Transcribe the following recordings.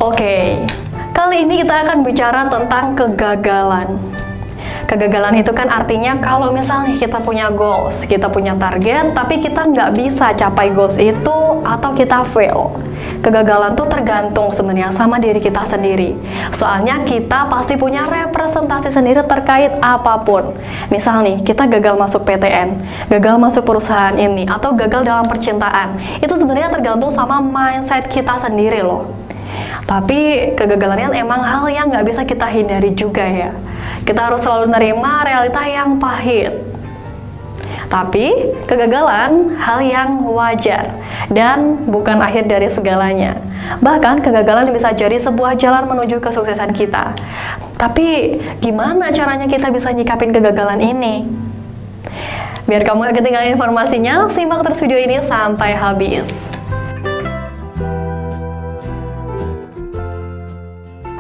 Oke, kali ini kita akan bicara tentang kegagalan. Kegagalan itu kan artinya kalau misalnya kita punya goals, kita punya target, tapi kita nggak bisa capai goals itu atau kita fail. Kegagalan tuh tergantung sebenarnya sama diri kita sendiri. Soalnya kita pasti punya representasi sendiri terkait apapun. Misal nih, kita gagal masuk PTN, gagal masuk perusahaan ini, atau gagal dalam percintaan. Itu sebenarnya tergantung sama mindset kita sendiri loh. Tapi kegagalan kan emang hal yang nggak bisa kita hindari juga ya. Kita harus selalu menerima realita yang pahit. Tapi kegagalan hal yang wajar dan bukan akhir dari segalanya. Bahkan kegagalan bisa jadi sebuah jalan menuju kesuksesan kita. Tapi gimana caranya kita bisa nyikapin kegagalan ini? Biar kamu gak ketinggalan informasinya, simak terus video ini sampai habis.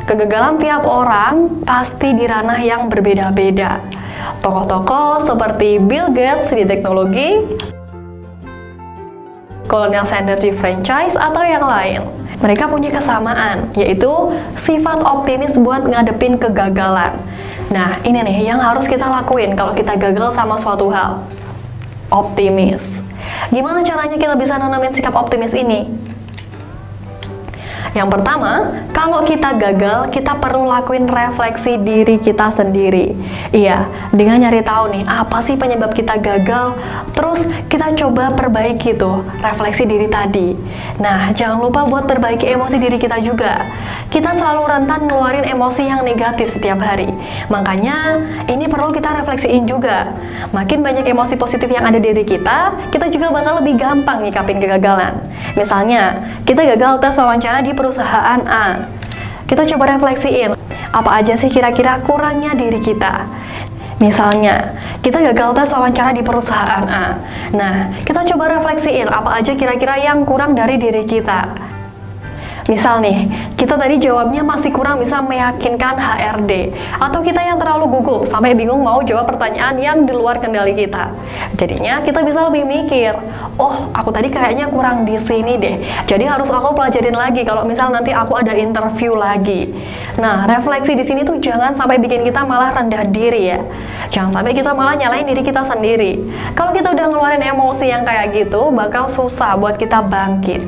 Kegagalan tiap orang pasti di ranah yang berbeda-beda. Tokoh-tokoh seperti Bill Gates di teknologi, Colonel Sanders di franchise, atau yang lain. Mereka punya kesamaan, yaitu sifat optimis buat ngadepin kegagalan. Nah, ini nih yang harus kita lakuin kalau kita gagal sama suatu hal. Optimis. Gimana caranya kita bisa nanamin sikap optimis ini? Yang pertama, kalau kita gagal, kita perlu lakuin refleksi diri kita sendiri. Iya, dengan nyari tahu nih, apa sih penyebab kita gagal, terus kita coba perbaiki tuh, refleksi diri tadi. Nah, jangan lupa buat perbaiki emosi diri kita juga. Kita selalu rentan ngeluarin emosi yang negatif setiap hari. Makanya, ini perlu kita refleksiin juga. Makin banyak emosi positif yang ada di diri kita juga bakal lebih gampang nyikapin kegagalan. Misalnya, kita gagal tes wawancara di perusahaan A. Kita coba refleksiin, apa aja sih kira-kira kurangnya diri kita. Misalnya, kita gagal tes wawancara di perusahaan A. Nah, kita coba refleksiin, apa aja kira-kira yang kurang dari diri kita. Misal nih, kita tadi jawabnya masih kurang bisa meyakinkan HRD, atau kita yang terlalu gugup sampai bingung mau jawab pertanyaan yang di luar kendali kita. Jadinya kita bisa lebih mikir, oh aku tadi kayaknya kurang di sini deh, jadi harus aku pelajarin lagi kalau misal nanti aku ada interview lagi. Nah, refleksi di sini tuh jangan sampai bikin kita malah rendah diri ya. Jangan sampai kita malah nyalain diri kita sendiri. Kalau kita udah ngeluarin emosi yang kayak gitu, bakal susah buat kita bangkit.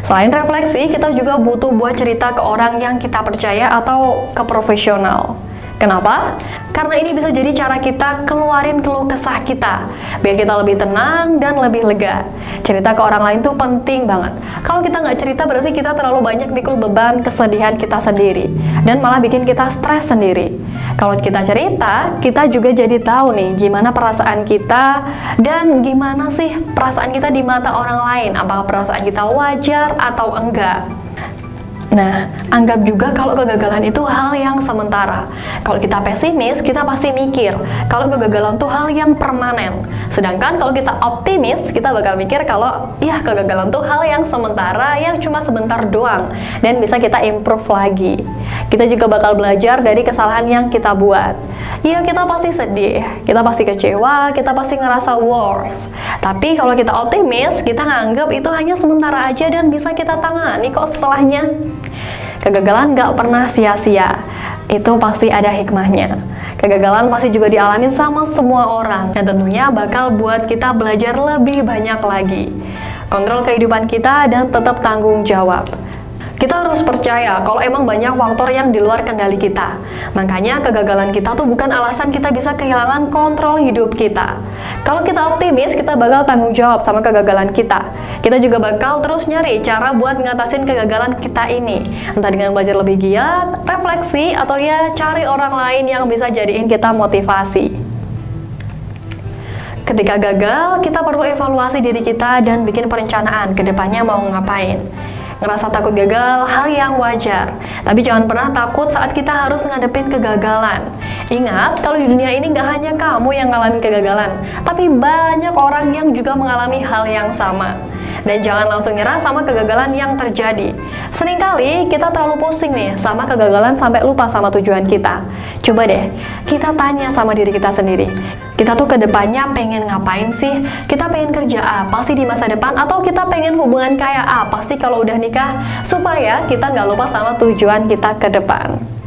Selain refleksi, kita juga butuh buat cerita ke orang yang kita percaya atau ke profesional. Kenapa? Karena ini bisa jadi cara kita keluarin keluh kesah kita, biar kita lebih tenang dan lebih lega. Cerita ke orang lain tuh penting banget. Kalau kita nggak cerita berarti kita terlalu banyak mikul beban kesedihan kita sendiri, dan malah bikin kita stres sendiri. Kalau kita cerita, kita juga jadi tahu nih gimana perasaan kita dan gimana sih perasaan kita di mata orang lain. Apakah perasaan kita wajar atau enggak? Nah, anggap juga kalau kegagalan itu hal yang sementara. Kalau kita pesimis, kita pasti mikir kalau kegagalan itu hal yang permanen. Sedangkan kalau kita optimis, kita bakal mikir kalau ya kegagalan itu hal yang sementara, yang cuma sebentar doang, dan bisa kita improve lagi. Kita juga bakal belajar dari kesalahan yang kita buat. Iya, kita pasti sedih, kita pasti kecewa, kita pasti ngerasa worse. Tapi kalau kita optimis, kita nganggap itu hanya sementara aja dan bisa kita tangani kok setelahnya. Kegagalan gak pernah sia-sia, itu pasti ada hikmahnya. Kegagalan pasti juga dialami sama semua orang, dan tentunya bakal buat kita belajar lebih banyak lagi. Kontrol kehidupan kita dan tetap tanggung jawab. Kita harus percaya kalau emang banyak faktor yang di luar kendali kita. Makanya kegagalan kita tuh bukan alasan kita bisa kehilangan kontrol hidup kita. Kalau kita optimis, kita bakal tanggung jawab sama kegagalan kita. Kita juga bakal terus nyari cara buat ngatasin kegagalan kita ini. Entah dengan belajar lebih giat, refleksi, atau ya cari orang lain yang bisa jadiin kita motivasi. Ketika gagal, kita perlu evaluasi diri kita dan bikin perencanaan ke depannya mau ngapain. Ngerasa takut gagal, hal yang wajar. Tapi jangan pernah takut saat kita harus ngadepin kegagalan. Ingat, kalau di dunia ini nggak hanya kamu yang ngalamin kegagalan, tapi banyak orang yang juga mengalami hal yang sama. Dan jangan langsung nyerah sama kegagalan yang terjadi. Seringkali kita terlalu pusing nih sama kegagalan sampai lupa sama tujuan kita. Coba deh, kita tanya sama diri kita sendiri. kita tuh kedepannya pengen ngapain sih? Kita pengen kerja apa sih di masa depan? Atau kita pengen hubungan kayak apa sih kalau udah nikah? Supaya kita nggak lupa sama tujuan kita ke depan.